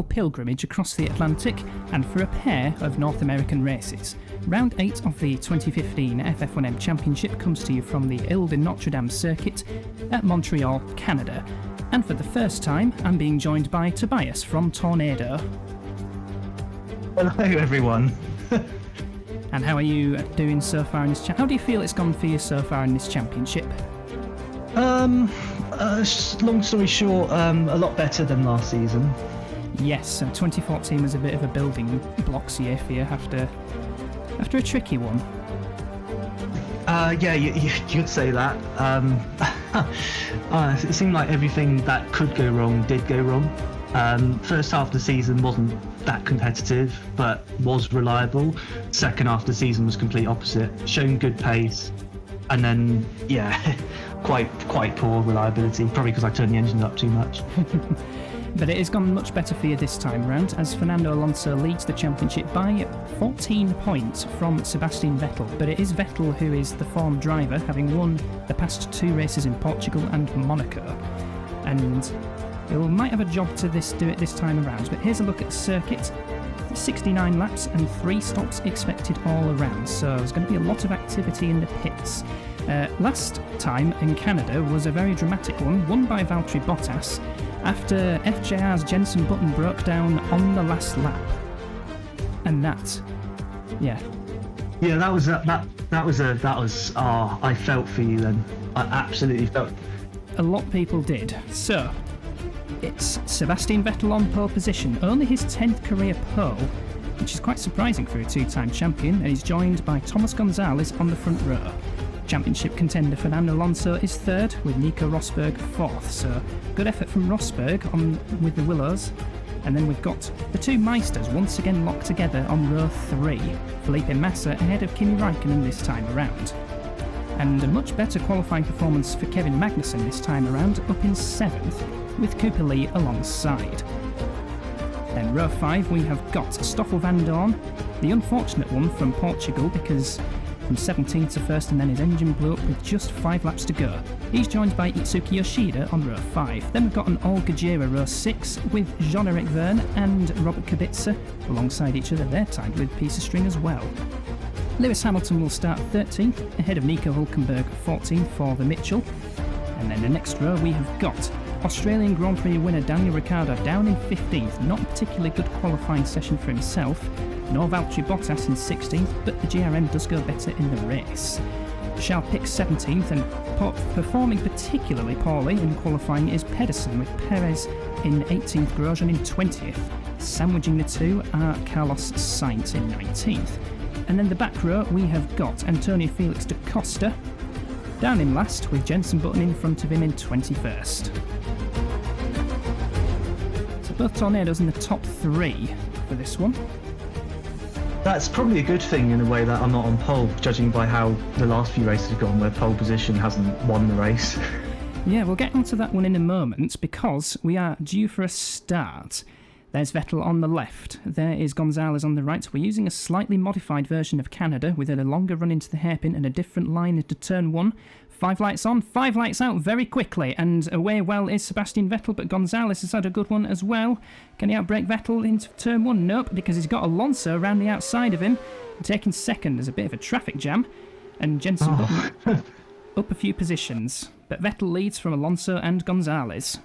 pilgrimage across the Atlantic and for a pair of North American races. Round 8 of the 2015 FF1M Championship comes to you from the Ile de Notre Dame circuit at Montreal, Canada. And for the first time, I'm being joined by Tobias from Tornado. Hello everyone. And how are you doing so far in this How do you feel it's gone for you so far in this championship? Long story short, a lot better than last season. Yes, 2014 was a bit of a building blocks year for you after a tricky one. Yeah, you could say that. It seemed like everything that could go wrong did go wrong. First half of the season wasn't that competitive, but was reliable. Second half of the season was complete opposite, shown good pace, and then quite poor reliability. Probably because I turned the engine up too much. But it has gone much better for you this time round, as Fernando Alonso leads the championship by 14 points from Sebastian Vettel. But it is Vettel who is the form driver, having won the past 2 races in Portugal and Monaco. And he might have a job to do it this time around. But here's a look at the circuit. 69 laps and 3 stops expected all around, so there's going to be a lot of activity in the pits. Last time in Canada was a very dramatic one, won by Valtteri Bottas, after FJR's Jenson Button broke down on the last lap. And that, yeah, that was. I felt for you then. I absolutely felt. A lot of people did. So it's Sebastian Vettel on pole position, only his 10th career pole, which is quite surprising for a 2-time champion, and he's joined by Thomas Gonzalez on the front row. Championship contender Fernando Alonso is 3rd, with Nico Rossberg 4th, so good effort from Rossberg with the Willows. And then we've got the 2 Meisters once again locked together on row 3, Felipe Massa ahead of Kimi Raikkonen this time around. And a much better qualifying performance for Kevin Magnussen this time around, up in 7th, with Cooper Lee alongside. Then row 5 we have got Stoffel Vandoorne, the unfortunate one from Portugal, because from 17th to 1st and then his engine blew up with just 5 laps to go. He's joined by Itsuki Yoshida on row 5. Then we've got an all-Gajira row 6 with Jean-Eric Vern and Robert Kubica alongside each other. They're tied with a piece of string as well. Lewis Hamilton will start 13th, ahead of Nico Hulkenberg 14th for the Mitchell. And then the next row we have got Australian Grand Prix winner Daniel Ricciardo down in 15th, not a particularly good qualifying session for himself, nor Valtteri Bottas in 16th, but the GRM does go better in the race. Charles Pic 17th, and performing particularly poorly in qualifying is Pedersen, with Perez in 18th, Grosjean in 20th. Sandwiching the two are Carlos Sainz in 19th. And then the back row we have got Antonio Felix da Costa down in last, with Jenson Button in front of him in 21st. So both Tornadoes in the top 3 for this one. That's probably a good thing in a way that I'm not on pole, judging by how the last few races have gone, where pole position hasn't won the race. Yeah, we'll get onto that one in a moment, because we are due for a start. There's Vettel on the left, there is Gonzalez on the right. We're using a slightly modified version of Canada, with a longer run into the hairpin and a different line into turn 1. 5 lights on, 5 lights out very quickly, and away well is Sebastian Vettel, but Gonzalez has had a good one as well. Can he outbrake Vettel into turn 1? Nope, because he's got Alonso around the outside of him, taking second. There's a bit of a traffic jam, and Jenson Button up a few positions, but Vettel leads from Alonso and Gonzalez.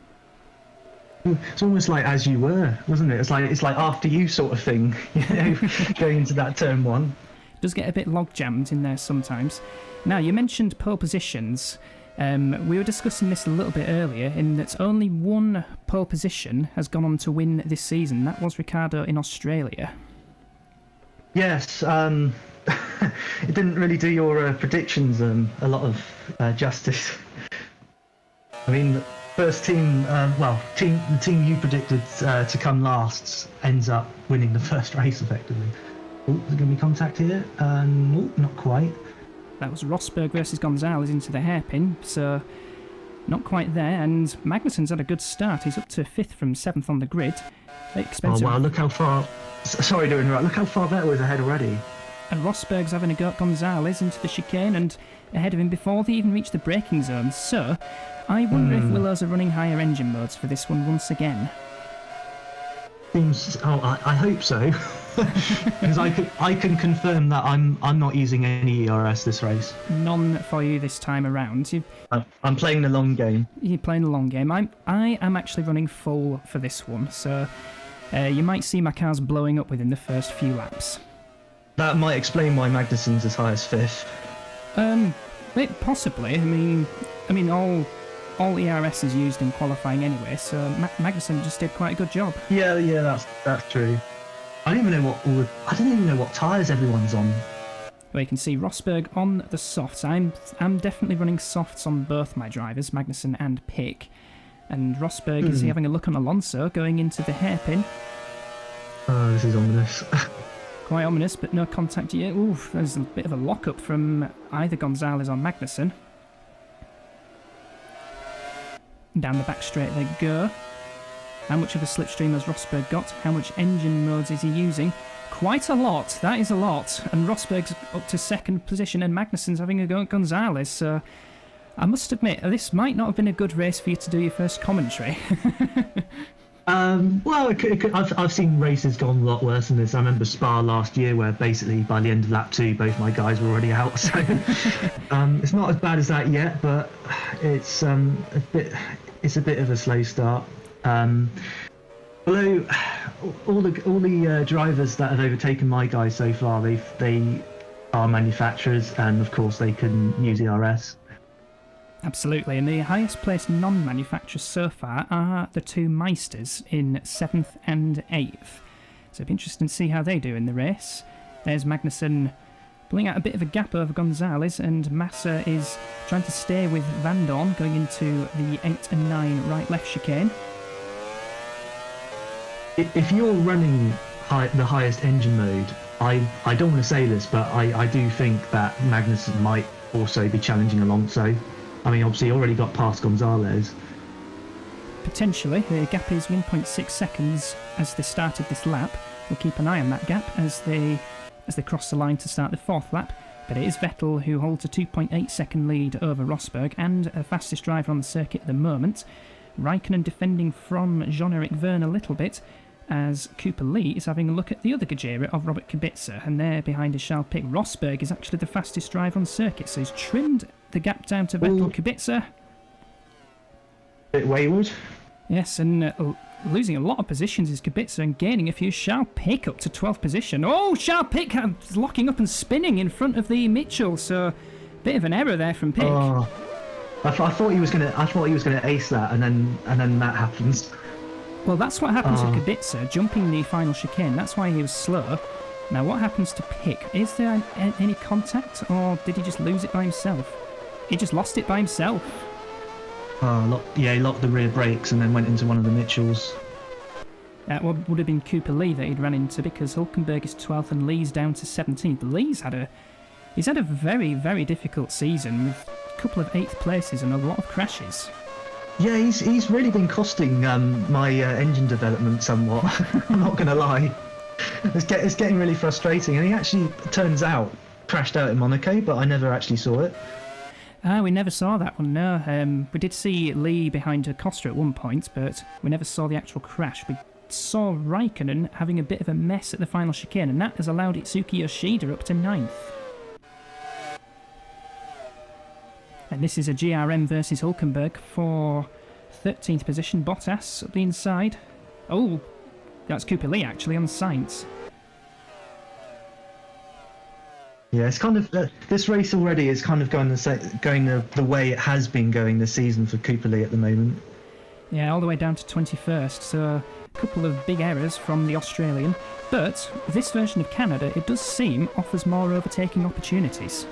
It's almost like as you were, wasn't it? It's like after you sort of thing, going into that turn 1. Does get a bit log jammed in there sometimes. Now, you mentioned pole positions. We were discussing this a little bit earlier, in that only one pole position has gone on to win this season. That was Ricciardo in Australia. Yes, it didn't really do your predictions a lot of justice. I mean, first team, the team you predicted to come last ends up winning the first race effectively. Oh, is there going to be contact here? No, not quite. That was Rossberg versus Gonzalez into the hairpin, so not quite there. And Magnussen's had a good start. He's up to 5th from 7th on the grid. Oh wow, look how far... Sorry to interrupt. Look how far Vettel is ahead already. And Rossberg's having a go at Gonzalez into the chicane and ahead of him before they even reach the braking zone. So, I wonder if Willows are running higher engine modes for this one once again. Seems. Oh, I hope so, because I can confirm that I'm not using any ERS this race. None for you this time around. I'm playing the long game. You're playing the long game. I am actually running full for this one, so you might see my cars blowing up within the first few laps. That might explain why Magnussen's as high as 5th. Possibly. I mean, all ERS is used in qualifying anyway, so Magnussen just did quite a good job. Yeah, that's true. I don't even know what tyres everyone's on. Well, you can see Rossberg on the softs. I'm definitely running softs on both my drivers, Magnussen and Pick. And Rossberg is having a look on Alonso going into the hairpin. Oh, this is ominous. Quite ominous, but no contact yet. Oof, there's a bit of a lock-up from either Gonzalez or Magnussen. Down the back straight they go. How much of a slipstream has Rossberg got? How much engine modes is he using? Quite a lot. That is a lot. And Rossberg's up to 2nd position and Magnussen's having a go at Gonzalez. So I must admit, this might not have been a good race for you to do your first commentary. Well, I've seen races gone a lot worse than this. I remember Spa last year, where basically by the end of lap 2, both my guys were already out. So it's not as bad as that yet, but it's a bit of a slow start. Although all the drivers that have overtaken my guys so far, they are manufacturers, and of course they can use ERS. Absolutely, and the highest placed non-manufacturers so far are the two Meisters in 7th and 8th. So it'll be interesting to see how they do in the race. There's Magnussen pulling out a bit of a gap over Gonzalez, and Massa is trying to stay with Vandoorne going into the 8 and 9 right-left chicane. If you're running the highest engine mode, I don't want to say this, but I do think that Magnussen might also be challenging Alonso. I mean, obviously, he already got past Gonzalez. Potentially. The gap is 1.6 seconds as they started this lap. We'll keep an eye on that gap as they cross the line to start the 4th lap. But it is Vettel who holds a 2.8 second lead over Rossberg and a fastest driver on the circuit at the moment. Raikkonen defending from Jean-Eric Vern a little bit, as Cooper Lee is having a look at the other Gajera of Robert Kubica, and there behind is Charles Pic. Rossberg is actually the fastest driver on circuit, so he's trimmed the gap down to Vettel. Kubica. Bit wayward. Yes, and losing a lot of positions is Kubica and gaining a few. Charles Pic up to 12th position. Oh, Charles Pic locking up and spinning in front of the Mitchell, so bit of an error there from Pic. Oh, I thought he was gonna ace that, and then that happens. Well, that's what happens to Kubica, jumping the final chicane. That's why he was slow. Now, what happens to Pic? Is there any contact, or did he just lose it by himself? He just lost it by himself. He locked the rear brakes and then went into one of the Mitchells. That would have been Cooper Lee that he'd ran into, because Hülkenberg is 12th and Lee's down to 17th. Lee's had a very, very difficult season with a couple of 8th places and a lot of crashes. Yeah, he's really been costing my engine development somewhat. I'm not going to lie. It's getting really frustrating, and he actually, turns out, crashed out in Monaco, but I never actually saw it. We never saw that one, no. We did see Lee behind Costa at one point, but we never saw the actual crash. We saw Raikkonen having a bit of a mess at the final chicane, and that has allowed Itsuki Yoshida up to 9th. And this is a GRM versus Hülkenberg for 13th position. Bottas up the inside. Oh, that's Cooper Lee actually on Sainz. Yeah, it's kind of this race already is kind of going the way it has been going this season for Cooper Lee at the moment. Yeah, all the way down to 21st, so a couple of big errors from the Australian. But this version of Canada, it does seem, offers more overtaking opportunities.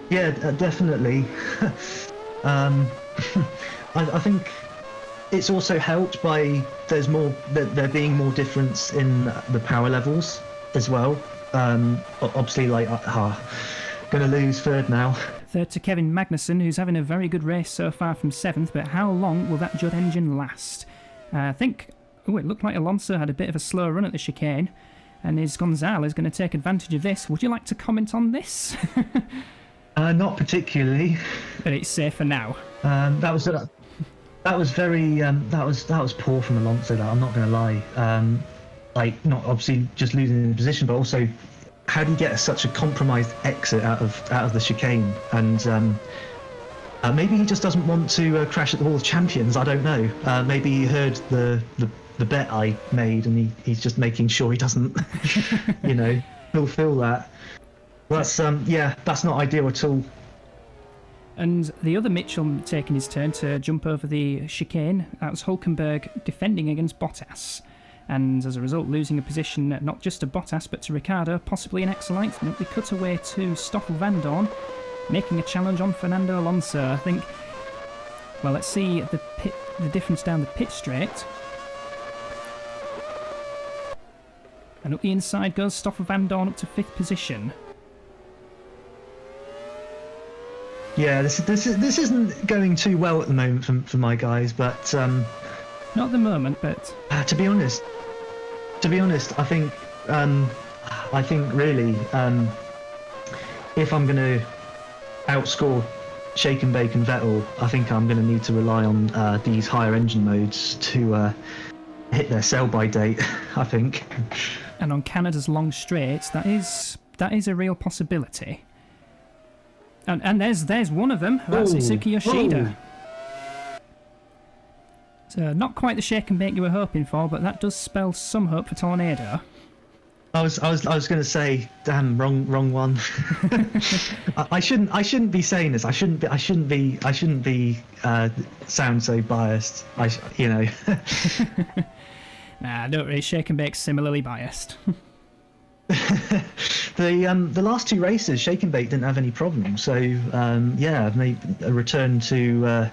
Yeah, definitely. I think it's also helped by there being more difference in the power levels as well. Obviously, going to lose third now. Third to Kevin Magnussen, who's having a very good race so far from 7th, but how long will that Judd engine last? I think, it looked like Alonso had a bit of a slow run at the chicane, and is Gonzalez going to take advantage of this? Would you like to comment on this? Not particularly. But it's safer now. That that was very that was poor from Alonso. That I'm not going to lie. Like not obviously just losing the position, but also how do you get such a compromised exit out of the chicane? And maybe he just doesn't want to crash at the Wall of Champions. I don't know. Maybe he heard the bet I made, and he's just making sure he doesn't, fulfill that. That's that's not ideal at all. And the other Mitchell taking his turn to jump over the chicane. That was Hulkenberg defending against Bottas. And as a result, losing a position not just to Bottas but to Ricciardo, possibly an excellent. We cut away to Stoffel Vandoorne, making a challenge on Fernando Alonso. I think, well, let's see the difference down the pit straight. And up the inside goes Stoffel Vandoorne up to 5th position. Yeah, this isn't going too well at the moment for my guys, but not at the moment. But to be honest, I think really, if I'm going to outscore Shake and Bake and Vettel, I think I'm going to need to rely on these higher engine modes to hit their sell-by date. I think. And on Canada's long straights, that is a real possibility. And there's one of them. That's Itsuki Yoshida. So not quite the shake and bake you were hoping for, but that does spell some hope for Tornado. I was going to say, damn, wrong one. I shouldn't be saying this. I shouldn't be sound so biased. Nah, don't really. Shake and bake's similarly biased. The last 2 races, Shake and Bake didn't have any problems. So maybe a return to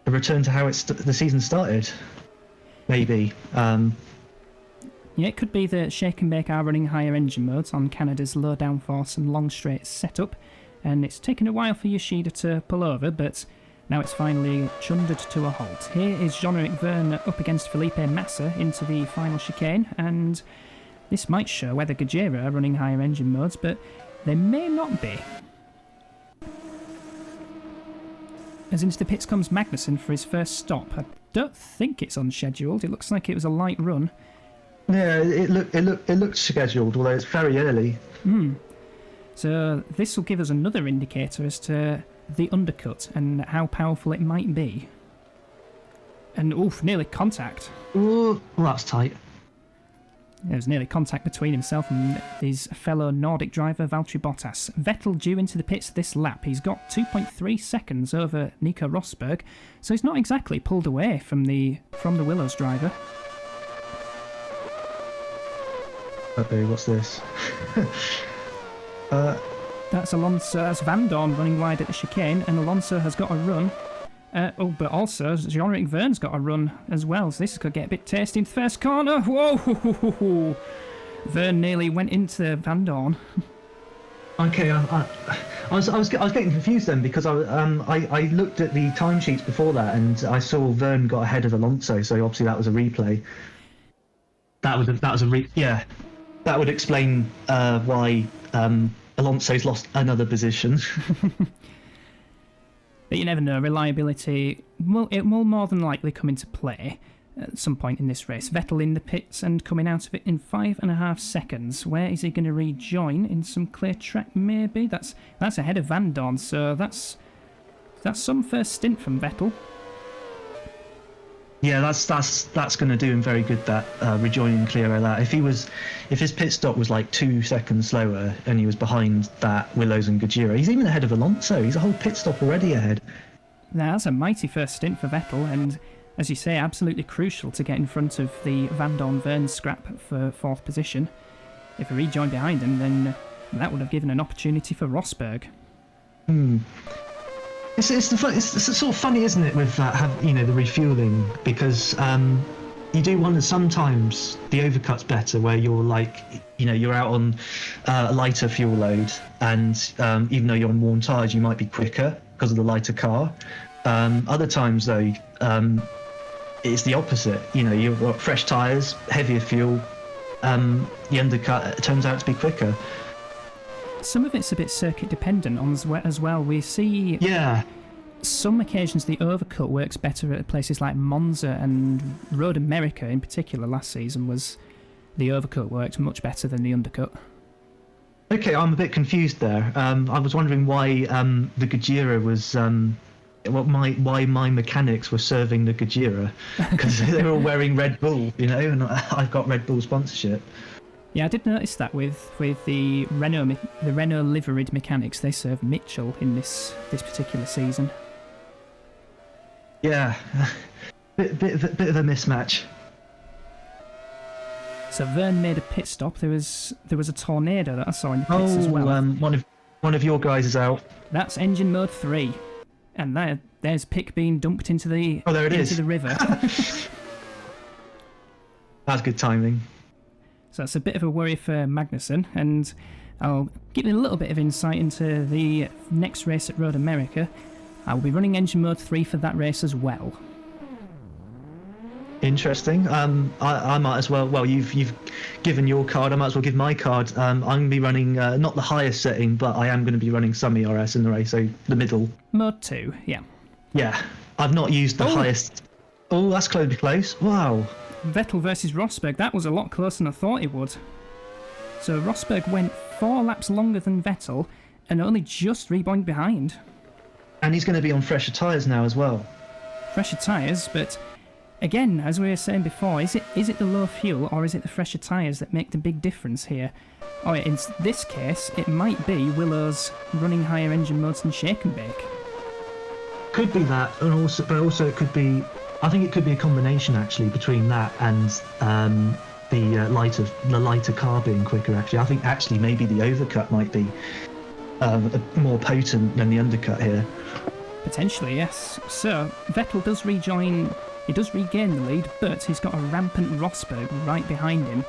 how the season started. Maybe. Yeah, it could be that Shake and Bake are running higher engine modes on Canada's low downforce and long straight setup, and it's taken a while for Yoshida to pull over, but now it's finally chundered to a halt. Here is Jean-Eric Vern up against Felipe Massa into the final chicane, and this might show whether Gajera are running higher engine modes, but they may not be. As into the pits comes Magnussen for his first stop. I don't think it's unscheduled. It looks like it was a light run. Yeah, it looked scheduled, although it's very early. So this will give us another indicator as to the undercut and how powerful it might be. And nearly contact. Ooh, well, that's tight. There was nearly contact between himself and his fellow Nordic driver Valtteri Bottas. Vettel due into the pits this lap. He's got 2.3 seconds over Nico Rosberg, so he's not exactly pulled away from the Willows driver. Okay, what's this? That's Alonso. That's Vandoorne running wide at the chicane, and Alonso has got a run. But also Jean-Eric Vern's got a run as well, so this could get a bit tasty in the first corner. Whoa! Vern nearly went into Vandoorne. Okay, I was getting confused then because I looked at the timesheets before that and I saw Vern got ahead of Alonso, so obviously that was a replay. That would explain why Alonso's lost another position. But you never know, reliability, it will more than likely come into play at some point in this race. Vettel in the pits and coming out of it in 5.5 seconds. Where is he going to rejoin? In some clear track, maybe? That's ahead of Vandoorne, so that's some first stint from Vettel. Yeah, that's going to do him very good, that rejoining clear of that. If his pit stop was like 2 seconds slower and he was behind that Willows and Gajera, he's even ahead of Alonso. He's a whole pit stop already ahead. Now, that's a mighty first stint for Vettel, and as you say, absolutely crucial to get in front of the Vandoorne-Vern scrap for 4th position. If he rejoined behind him, then that would have given an opportunity for Rossberg. It's sort of funny, isn't it, with the refueling, because you do wonder sometimes the overcut's better where you're you're out on a lighter fuel load, and even though you're on warm tyres, you might be quicker because of the lighter car. Other times though, it's the opposite. You've got fresh tyres, heavier fuel, the undercut turns out to be quicker. Some of it's a bit circuit dependent on as well. We see some occasions the overcut works better at places like Monza, and Road America in particular last season was the overcut worked much better than the undercut. Okay, I'm a bit confused there. I was wondering why the Gajira was why my mechanics were serving the Gajira, because they were all wearing Red Bull, you know, and I've got Red Bull sponsorship. Yeah, I did notice that with the Renault liveried mechanics, they serve Mitchell in this particular season. Yeah, bit of a mismatch. So Vern made a pit stop. There was a tornado that I saw in the pits as well. One of your guys is out. That's engine mode 3, and there's Pick being dumped into the the river. That's good timing. So that's a bit of a worry for Magnussen, and I'll give you a little bit of insight into the next race at Road America. I will be running engine mode 3 for that race as well. Interesting. I might as well. Well, you've given your card. I might as well give my card. I'm going to be running not the highest setting, but I am going to be running some ERS in the race, so the middle. Mode 2, yeah. Yeah, I've not used the highest. Oh, that's close. Wow. Vettel versus Rossberg. That was a lot closer than I thought it would. So Rossberg went 4 laps longer than Vettel and only just rebounded behind. And he's going to be on fresher tyres now as well. Fresher tyres, but again, as we were saying before, is it the low fuel or is it the fresher tyres that make the big difference here? Oh, in this case, it might be Willow's running higher engine modes than Shake and Bake. Could be that, but also it could be. I think it could be a combination actually between that and the lighter car being quicker. Actually, I think actually maybe the overcut might be more potent than the undercut here. Potentially, yes. So Vettel does regain the lead, but he's got a rampant Rossberg right behind him.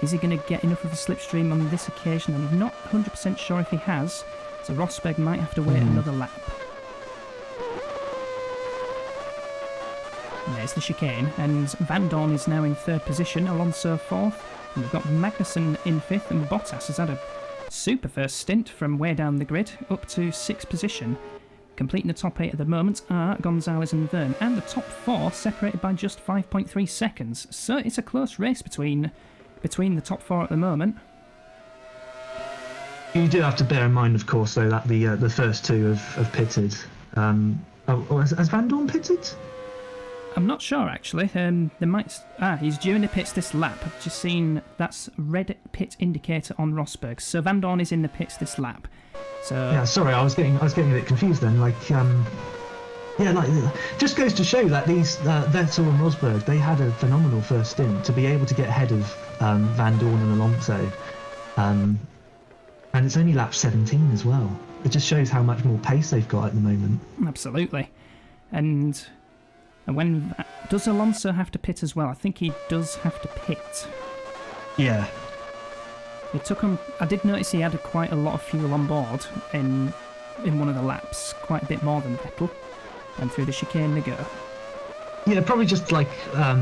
Is he going to get enough of a slipstream on this occasion? I'm not 100% sure if he has, so Rossberg might have to wait another lap. And there's the chicane, and Vandoorne is now in 3rd position, Alonso 4th, and we've got Magnussen in 5th, and Bottas has had a super first stint from way down the grid up to 6th position. Completing the top 8 at the moment are Gonzalez and Vern, and the top 4 separated by just 5.3 seconds. So it's a close race between the top 4 at the moment. You do have to bear in mind, of course, though, that the first 2 have pitted. Has Vandoorne pitted? I'm not sure actually. He's due in the pits this lap. I've just seen that's red pit indicator on Rossberg. So Vandoorne is in the pits this lap. So yeah, sorry, I was getting a bit confused then. Just goes to show that these Vettel and Rossberg, they had a phenomenal first stint to be able to get ahead of Vandoorne and Alonso, and it's only lap 17 as well. It just shows how much more pace they've got at the moment. Absolutely, and when does Alonso have to pit as well? I think he does have to pit. Yeah. It took him. I did notice he had quite a lot of fuel on board in one of the laps, quite a bit more than Vettel, and through the chicane they go. Yeah, probably just like a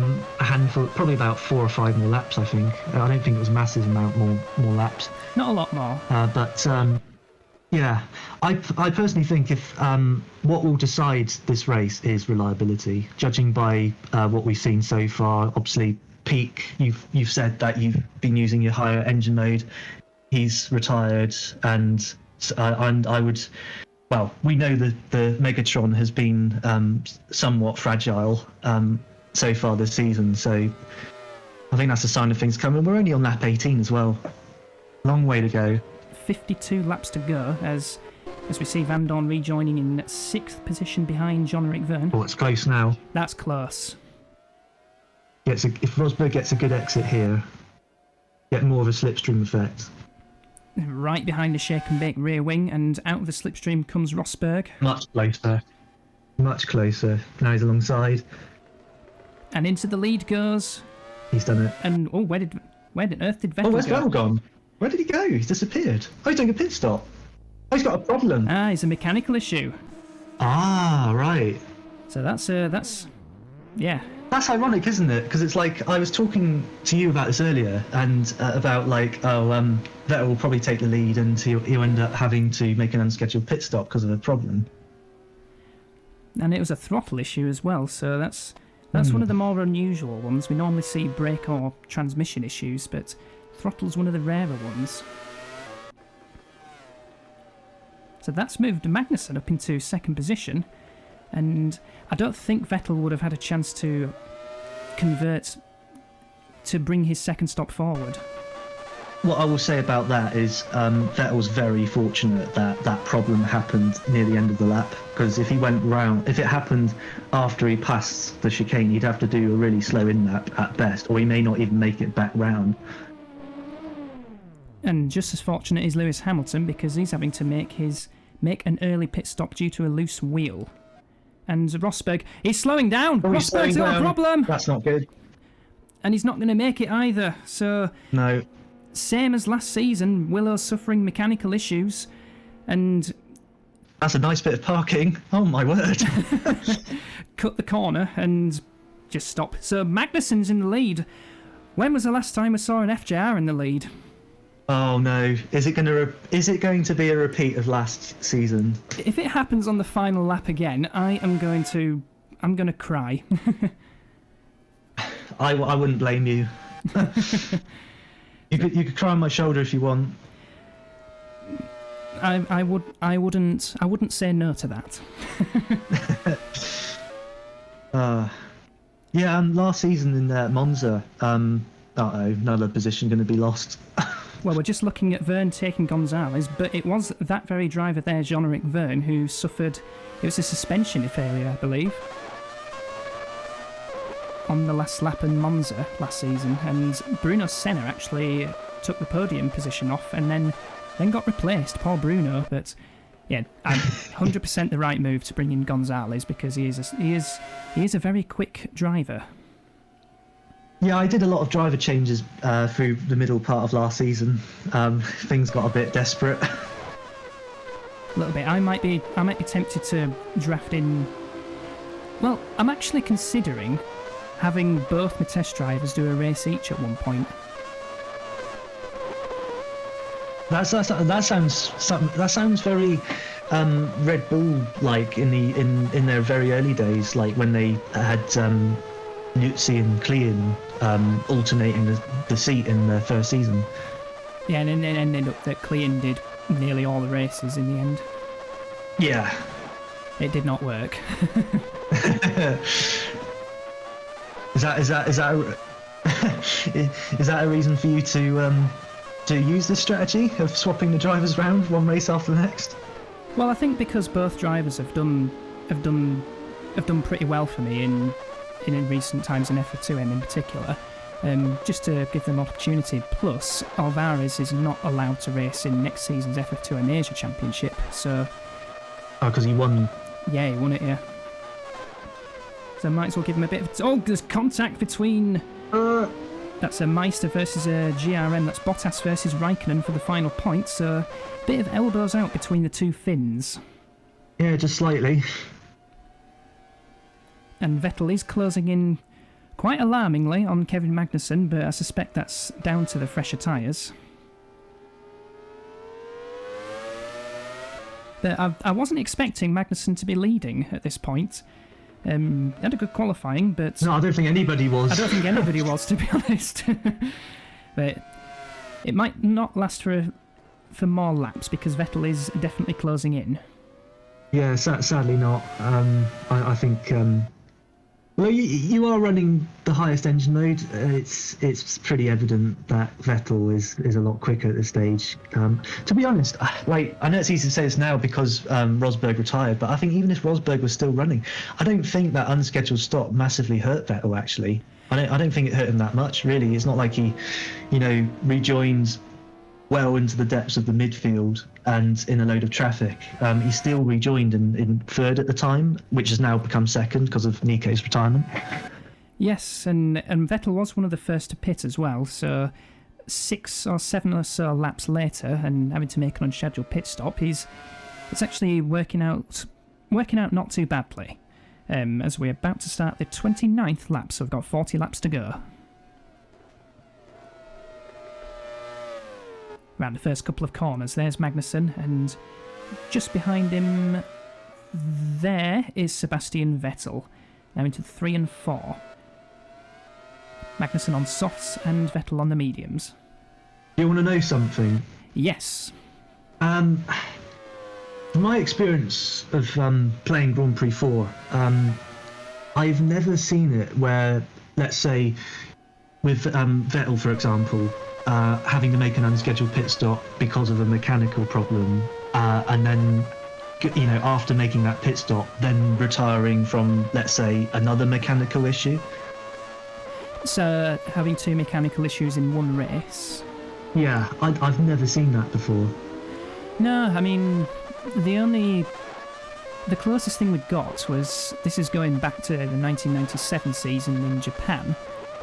handful, probably about 4 or 5 more laps. I think. I don't think it was a massive amount more laps. Not a lot more. Yeah, I personally think if what will decide this race is reliability, judging by what we've seen so far. Obviously, Peak, you've said that you've been using your higher engine mode. He's retired, and I would. Well, we know that the Megatron has been somewhat fragile so far this season, so I think that's a sign of things coming. We're only on lap 18 as well. Long way to go. 52 laps to go as we see Vandoorne rejoining in 6th position behind Jean-Eric Vern. Oh, it's close now. That's close. If Rosberg gets a good exit here, get more of a slipstream effect. Right behind the Shake and Bake rear wing, and out of the slipstream comes Rossberg. Much closer. Now he's alongside. And into the lead goes. He's done it. And where on earth did Vettel go? Where's Vettel gone? Where did he go? He's disappeared. Oh, he's doing a pit stop. Oh, he's got a problem. It's a mechanical issue. Ah, right. So that's yeah. That's ironic, isn't it? Because it's like I was talking to you about this earlier, and about Vettel will probably take the lead, and he'll end up having to make an unscheduled pit stop because of a problem. And it was a throttle issue as well, so that's one of the more unusual ones. We normally see brake or transmission issues, but throttle's one of the rarer ones. So that's moved Magnussen up into second position, and I don't think Vettel would have had a chance to convert to bring his second stop forward. What I will say about that is Vettel's very fortunate that that problem happened near the end of the lap, because if it happened after he passed the chicane, he'd have to do a really slow in-lap at best, or he may not even make it back round. And just as fortunate is Lewis Hamilton, because he's having to make an early pit stop due to a loose wheel. And Rossberg, he's slowing down! Rosberg's got a problem! That's not good. And he's not going to make it either, so... No. Same as last season, Willow's suffering mechanical issues, and... That's a nice bit of parking. Oh my word. Cut the corner and just stop. So Magnussen's in the lead. When was the last time we saw an FJR in the lead? Oh no! Is it going to be a repeat of last season? If it happens on the final lap again, I'm going to cry. I wouldn't blame you. You could cry on my shoulder if you want. I wouldn't say no to that. Last season in Monza, another position going to be lost. Well, we're just looking at Vern taking Gonzalez, but it was that very driver there, Jean-Eric Vern, who suffered... It was a suspension failure, I believe, on the last lap in Monza last season, and Bruno Senna actually took the podium position off and then got replaced, Paul Bruno. But yeah, 100% the right move to bring in Gonzalez, because he is a very quick driver. Yeah, I did a lot of driver changes through the middle part of last season. Things got a bit desperate. A little bit. I might be tempted to draft in... Well, I'm actually considering having both my test drivers do a race each at one point. That sounds very Red Bull like in their very early days, like when they had Lutzi and Klein alternating the seat in the first season. Yeah, and then it ended up that Klein did nearly all the races in the end. Yeah. It did not work. Is that a reason for you to use this strategy of swapping the drivers round one race after the next? Well, I think because both drivers have done pretty well for me in recent times, in FF2M in particular, just to give them opportunity. Plus, Alvarez is not allowed to race in next season's FF2M Asia Championship, so... Oh, because he won. Yeah, he won it, yeah. So I might as well give him a bit of... Oh, there's contact between... That's a Meister versus a GRM. That's Bottas versus Raikkonen for the final point. So a bit of elbows out between the two Finns. Yeah, just slightly. And Vettel is closing in quite alarmingly on Kevin Magnussen, but I suspect that's down to the fresher tyres. But I wasn't expecting Magnussen to be leading at this point. Had a good qualifying, but... No, I don't think anybody was. I don't think anybody was, to be honest. But it might not last for more laps, because Vettel is definitely closing in. Yeah, sadly not. I think... Well, you are running the highest engine mode. It's pretty evident that Vettel is a lot quicker at this stage. To be honest, like, I know it's easy to say this now because Rossberg retired, but I think even if Rossberg was still running, I don't think that unscheduled stop massively hurt Vettel. Actually, I don't think it hurt him that much. Really, it's not like he, rejoined well into the depths of the midfield and in a load of traffic. He still rejoined in third at the time, which has now become second because of Nico's retirement. Yes, and Vettel was one of the first to pit as well, so 6 or 7 or so laps later, and having to make an unscheduled pit stop, it's actually working out not too badly, as we're about to start the 29th lap, so we've got 40 laps to go. Around the first couple of corners, there's Magnussen, and just behind him, there is Sebastian Vettel. Now into 3 and 4. Magnussen on softs and Vettel on the mediums. Do you want to know something? Yes. From my experience of playing Grand Prix 4, I've never seen it where, let's say, with Vettel, for example, having to make an unscheduled pit stop because of a mechanical problem, and then, after making that pit stop, then retiring from, let's say, another mechanical issue. So, having 2 mechanical issues in one race? Yeah, I've never seen that before. No, I mean, the closest thing we got was, this is going back to the 1997 season in Japan,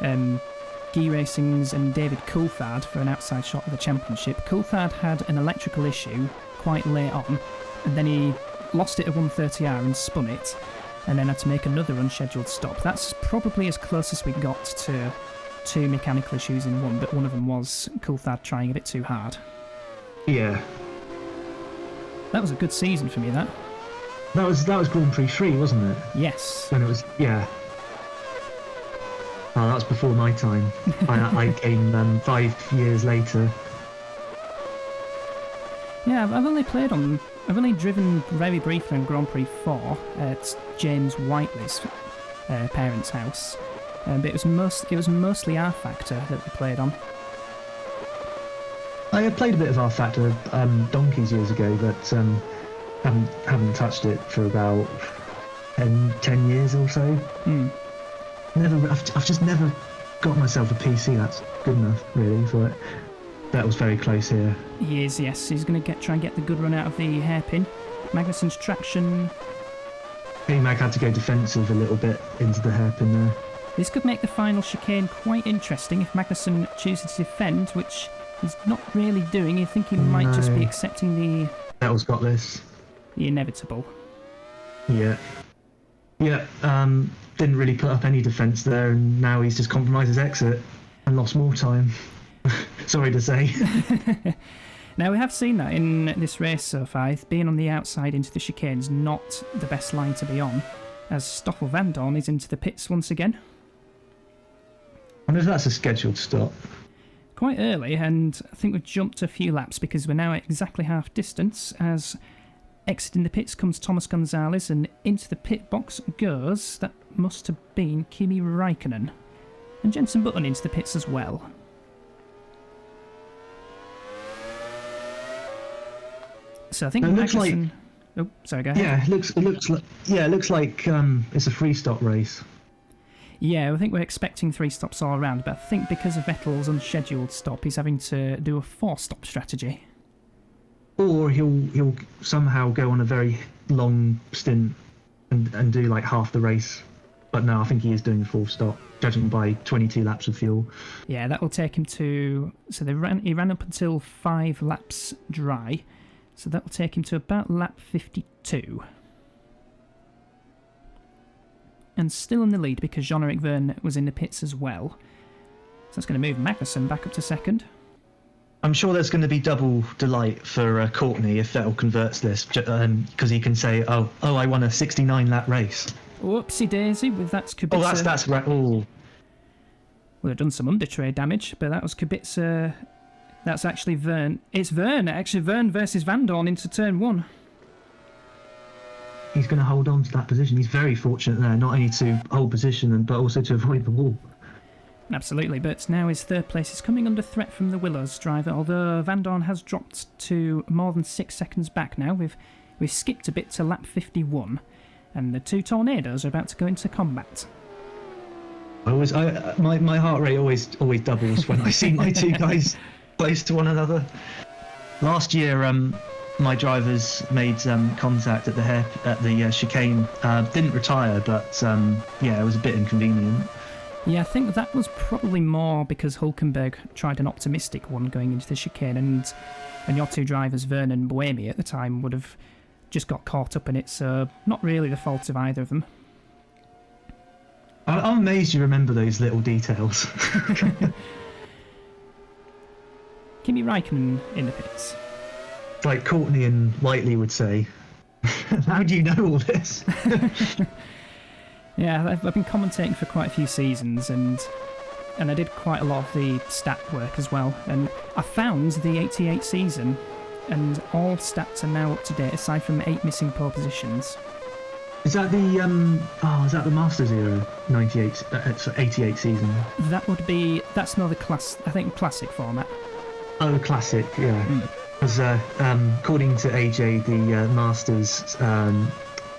Guy Racing's and David Coulthard for an outside shot of the championship. Coulthard had an electrical issue quite late on, and then he lost it at 130R and spun it, and then had to make another unscheduled stop. That's probably as close as we got to 2 mechanical issues in one, but one of them was Coulthard trying a bit too hard. Yeah. That was a good season for me, that. That was Grand Prix 3, wasn't it? Yes. When it was, yeah. Oh, that was before my time. I came 5 years later. Yeah, I've only driven very briefly on Grand Prix 4 at James Whiteley's parents' house, but it was mostly R Factor that we played on. I had played a bit of R Factor donkeys years ago, but haven't touched it for about 10 years or so. I've just never got myself a PC that's good enough, really, for it. That was very close here. He is, yes. He's going to try and get the good run out of the hairpin. Magnussen's traction. Mag had to go defensive a little bit into the hairpin there. This could make the final chicane quite interesting if Magnussen chooses to defend, which he's not really doing. You think he might just be accepting the... Vettel's got this. The inevitable. Yeah. Yeah, didn't really put up any defence there, and now he's just compromised his exit and lost more time. Sorry to say. Now, we have seen that in this race so far. Being on the outside into the chicane's not the best line to be on, as Stoffel Vandoorne is into the pits once again. I wonder if that's a scheduled stop. Quite early, and I think we've jumped a few laps because we're now at exactly half distance, as exiting the pits comes Thomas Gonzalez, and into the pit box goes, that must have been Kimi Räikkönen. And Jenson Button into the pits as well. So I think it looks like... Oh, sorry, go ahead. Yeah, it looks like it's a free stop race. Yeah, I think we're expecting 3 stops all around, but I think because of Vettel's unscheduled stop, he's having to do a 4-stop strategy. Or he'll somehow go on a very long stint and do like half the race. But no, I think he is doing a full stop, judging by 22 laps of fuel. Yeah, that will take him to... So he ran up until 5 laps dry. So that will take him to about lap 52. And still in the lead because Jean-Eric Vern was in the pits as well. So that's going to move Magnussen back up to second. I'm sure there's going to be double delight for Courtney if Vettel converts this, because he can say, oh, I won a 69-lap race. Whoopsie daisy, with that's Kubica. Oh, that's right. Oh. Would have done some undertray damage, but that was Kubica. That's actually Vern. It's Vern, actually. Vern versus Vandoorne into turn 1. He's going to hold on to that position. He's very fortunate there, not only to hold position, but also to avoid the wall. Absolutely, but now his third place is coming under threat from the Willows driver, although Vandoorne has dropped to more than 6 seconds back now. We've skipped a bit to lap 51, and the 2 Tornadoes are about to go into combat. My heart rate always doubles when I see my 2 guys close to one another. Last year, my drivers made contact at the chicane. Didn't retire, but it was a bit inconvenient. Yeah, I think that was probably more because Hulkenberg tried an optimistic one going into the chicane, and your 2 drivers, Vern and Buemi, at the time would have just got caught up in it, so not really the fault of either of them. I'm amazed you remember those little details. Kimi Räikkönen in the pits. Like Courtney and Whiteley would say. How do you know all this? Yeah, I've been commentating for quite a few seasons, and I did quite a lot of the stat work as well. And I found the 88 season, and all stats are now up to date, aside from 8 missing pole positions. Is that the Masters era, 88 season? That's more the classic format. Oh, classic, yeah. Because according to AJ, the Masters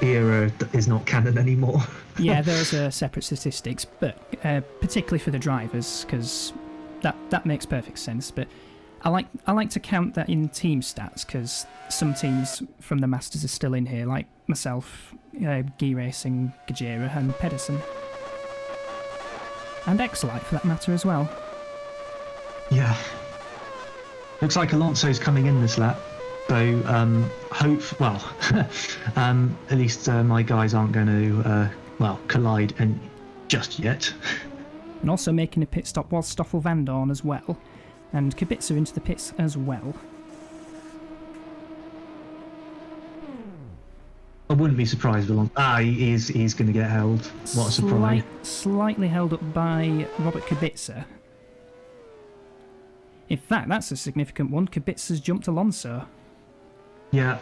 era is not canon anymore. Yeah, those are separate statistics, but particularly for the drivers, because that makes perfect sense. But I like to count that in team stats, because some teams from the Masters are still in here, like myself, Guy Racing, Gajera, and Pedersen, and Exolite for that matter as well. Yeah. Looks like Alonso's coming in this lap, though. At least my guys aren't going to collide just yet. And also making a pit stop was Stoffel Vandoorne as well, and Kubica into the pits as well. I wouldn't be surprised with he's going to get held. What a surprise. Slightly held up by Robert Kubica. In fact, that's a significant one. Kubica's jumped Alonso. Yeah,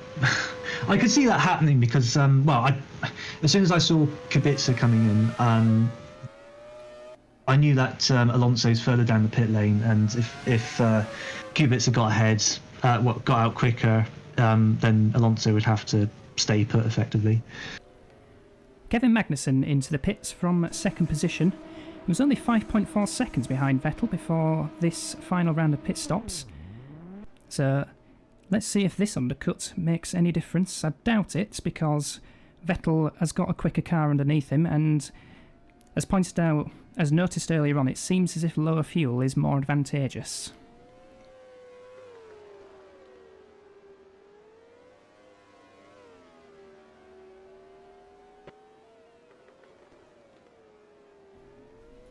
I could see that happening because, as soon as I saw Kubica coming in, I knew that Alonso's further down the pit lane, and if Kubica got ahead, got out quicker, then Alonso would have to stay put effectively. Kevin Magnussen into the pits from second position. He was only 5.4 seconds behind Vettel before this final round of pit stops. So let's see if this undercut makes any difference. I doubt it, because Vettel has got a quicker car underneath him, and as noticed earlier on, it seems as if lower fuel is more advantageous.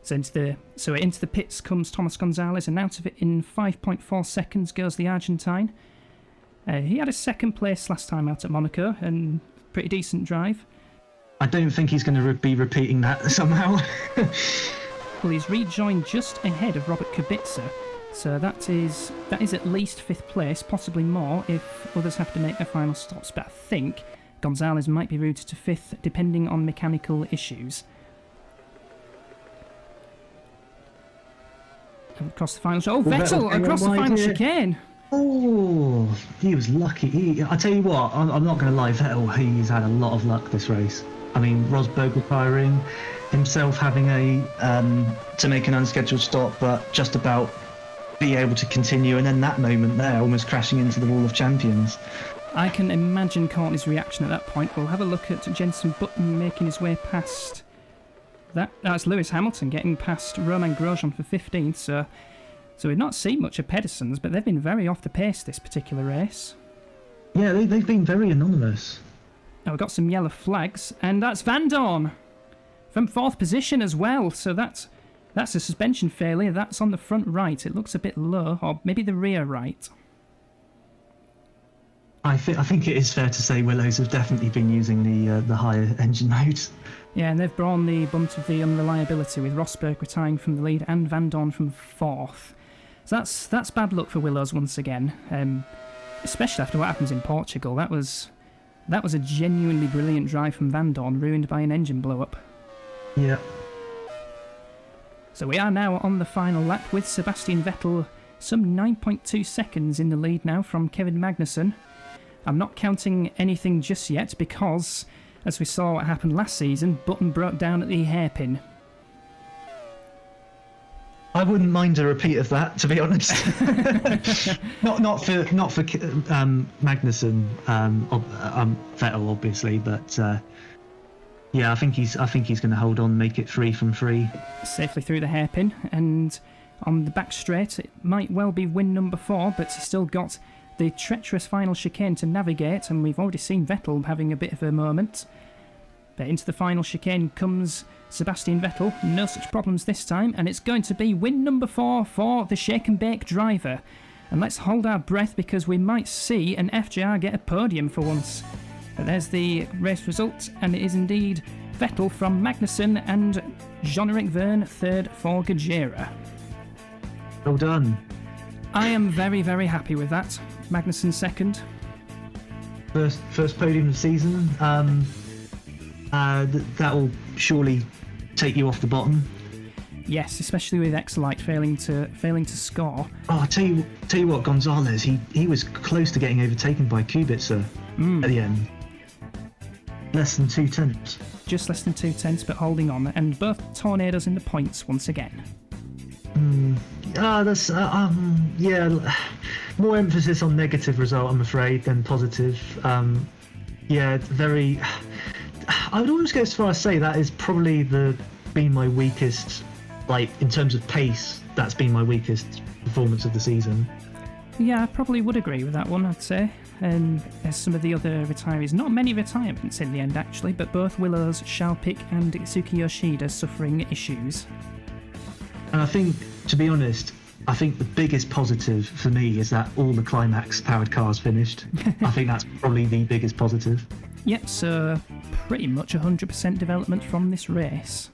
So into the pits comes Thomas Gonzalez, and out of it in 5.4 seconds goes the Argentine. He had a second place last time out at Monaco, and pretty decent drive. I don't think he's going to be repeating that somehow. Well, he's rejoined just ahead of Robert Kubica, so that is at least 5th place, possibly more if others have to make their final stops. But I think Gonzalez might be routed to 5th, depending on mechanical issues. And across the final... Vettel across the final chicane! Oh, he was lucky. I tell you what, I'm not going to lie, Vettel, he's had a lot of luck this race. I mean, Rossberg retiring, himself having to make an unscheduled stop, but just about be able to continue, and then that moment there, almost crashing into the wall of champions. I can imagine Courtney's reaction at that point. We'll have a look at Jenson Button making his way past... That's Lewis Hamilton getting past Romain Grosjean for 15th, so we've not seen much of Pedersen's, but they've been very off the pace this particular race. Yeah, they've been very anonymous. Now we've got some yellow flags, and that's Vandoorne from 4th position as well, so that's a suspension failure. That's on the front right. It looks a bit low, or maybe the rear right. I think it is fair to say Willows have definitely been using the higher engine mode. Yeah, and they've borne the brunt of the unreliability, with Rossberg retiring from the lead and Vandoorne from 4th. So that's bad luck for Willows once again, especially after what happens in Portugal. That was a genuinely brilliant drive from Vandoorne, ruined by an engine blow-up. Yeah. So we are now on the final lap, with Sebastian Vettel some 9.2 seconds in the lead now from Kevin Magnussen. I'm not counting anything just yet, because, as we saw what happened last season, Button broke down at the hairpin. I wouldn't mind a repeat of that, to be honest. not for Magnussen, Vettel obviously, but yeah, I think he's going to hold on, make it 3 from 3 safely through the hairpin, and on the back straight it might well be win number 4, but he's still got the treacherous final chicane to navigate, and we've already seen Vettel having a bit of a moment. But into the final chicane comes Sebastian Vettel, no such problems this time, and it's going to be win number 4 for the shake and bake driver. And let's hold our breath, because we might see an FJR get a podium for once. There's the race result, and it is indeed Vettel from Magnussen and Jean-Eric Vern third for Gajera. Well done. I am very, very happy with that. Magnussen second. First podium of the season. That will surely take you off the bottom. Yes, especially with Exolite failing to score. Oh, I'll tell you what, Gonzalez, he was close to getting overtaken by Kubica at the end. Less than 2/10. Just less than 2/10, but holding on, and both Tornadoes in the points once again. More emphasis on negative result, I'm afraid, than positive. Very. I would almost go as far as say that is probably been my weakest, like in terms of pace. That's been my weakest performance of the season. Yeah, I probably would agree with that one, I'd say. As some of the other retirees, not many retirements in the end actually, but both Willows, Shalpik and Itsuki Yoshida suffering issues. And I think, to be honest, the biggest positive for me is that all the Climax powered cars finished. I think that's probably the biggest positive. Yep, so pretty much 100% development from this race.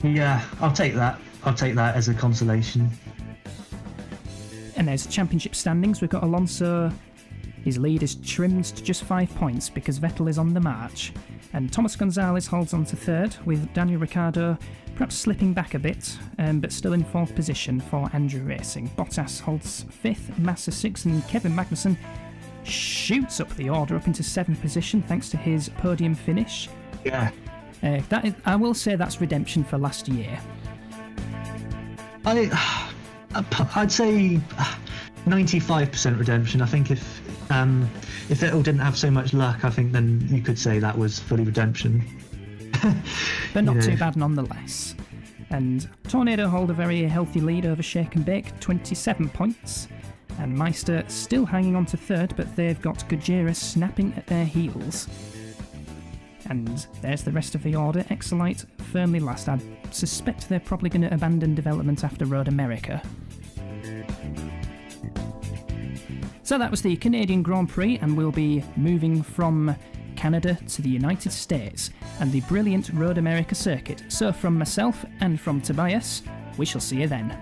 Yeah, I'll take that. I'll take that as a consolation. And there's championship standings. We've got Alonso. His lead is trimmed to just 5 points because Vettel is on the march. And Thomas Gonzalez holds on to third, with Daniel Ricciardo perhaps slipping back a bit, but still in fourth position for Andrew Racing. Bottas holds fifth, Massa sixth, and Kevin Magnussen shoots up the order up into seventh position thanks to his podium finish. Yeah. I will say that's redemption for last year. I'd say 95% redemption. I think if Vettel didn't have so much luck, I think then you could say that was fully redemption. But not too bad nonetheless. And Tornado hold a very healthy lead over Shake and Bake, 27 points. And Meister still hanging on to third, but they've got Gajera snapping at their heels. And there's the rest of the order. Exolite firmly last. I suspect they're probably going to abandon development after Road America. So that was the Canadian Grand Prix, and we'll be moving from Canada to the United States and the brilliant Road America circuit. So from myself and from Tobias, we shall see you then.